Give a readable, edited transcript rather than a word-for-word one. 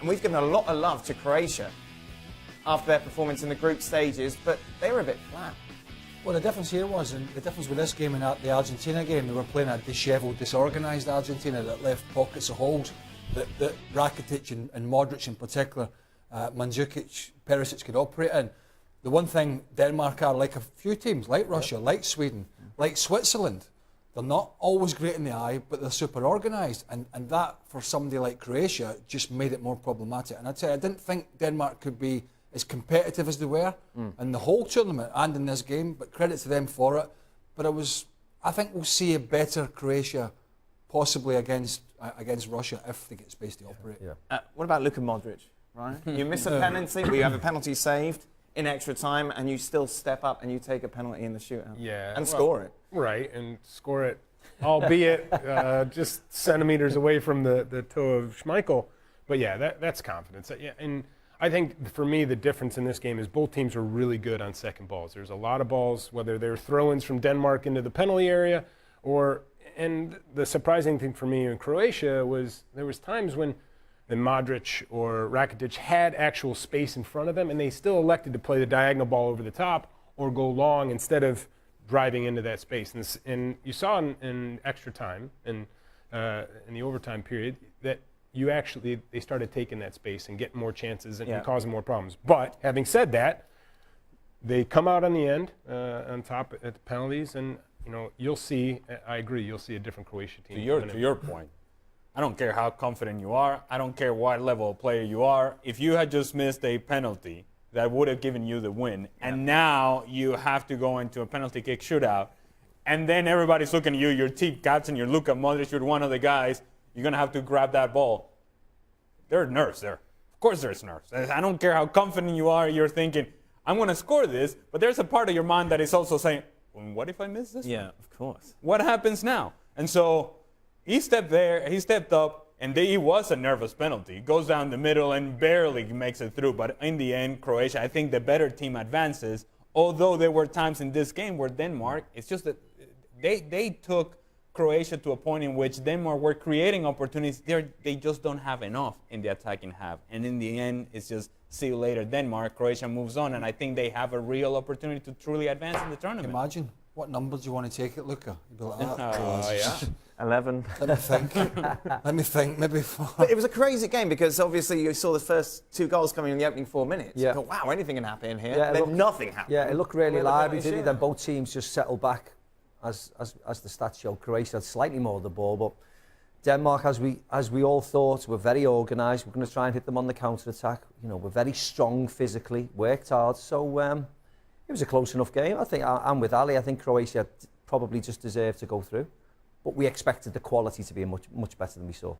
And we've given a lot of love to Croatia after their performance in the group stages, but they were a bit flat. Well, the difference here was, and the difference with this game and the Argentina game, they were playing a dishevelled, disorganised Argentina that left pockets of holes that Rakitic and Modric in particular, Mandzukic, Perisic could operate in. The one thing Denmark are, like a few teams, like Russia, like Sweden, like Switzerland, they're not always great in the eye, but they're super organised. And that, for somebody like Croatia, just made it more problematic. And I'd say I didn't think Denmark could be as competitive as they were in the whole tournament and in this game, but credit to them for it. But I think we'll see a better Croatia possibly against Russia if they get space to operate. Yeah. What about Luka Modric, right? You miss a penalty, well, you have a penalty saved in extra time, and you still step up and you take a penalty in the shootout. And score it. Right, and score it, albeit just centimeters away from the toe of Schmeichel. But yeah, that's confidence. Yeah, and I think for me the difference in this game is both teams are really good on second balls. There's a lot of balls, whether they're throw-ins from Denmark into the penalty area, and the surprising thing for me in Croatia was there was times when Modric or Rakitic had actual space in front of them, and they still elected to play the diagonal ball over the top or go long instead of driving into that space. And you saw in extra time and in the overtime period that they started taking that space and getting more chances and causing more problems. But having said that, they come out on the end on top at the penalties, and you'll see. I agree. You'll see a different Croatia team. To your point, I don't care how confident you are. I don't care what level of player you are. If you had just missed a penalty, that would have given you the win. And now you have to go into a penalty kick shootout, and then everybody's looking at you. You're team captain. You're Luka Modric. You're one of the guys. You're going to have to grab that ball. There are nerves there. Of course there's nerves. I don't care how confident you are. You're thinking, I'm going to score this. But there's a part of your mind that is also saying, well, what if I miss this one? Of course. What happens now? And so he stepped up, and it was a nervous penalty. He goes down the middle and barely makes it through. But in the end, Croatia, I think the better team advances. Although there were times in this game where Denmark, it's just that they took Croatia to a point in which Denmark were creating opportunities. They just don't have enough in the attacking half. And in the end, it's just see you later, Denmark. Croatia moves on, and I think they have a real opportunity to truly advance in the tournament. Imagine. What number do you want to take it, Luka? You'd be like, yeah. 11. Let me think. Maybe 4. But it was a crazy game because obviously you saw the first 2 goals coming in the opening 4 minutes. Yeah. You thought, wow, anything can happen in here. Yeah, Then nothing happened. Yeah, it looked really Where the lively, penalty didn't it? shootout? Then both teams just settled back as the stats show. Croatia had slightly more of the ball, but Denmark, as we all thought, were very organised. We're going to try and hit them on the counter-attack. We're very strong physically, worked hard. So it was a close enough game. I think I'm with Ali. I think Croatia probably just deserved to go through. But we expected the quality to be much better than we saw.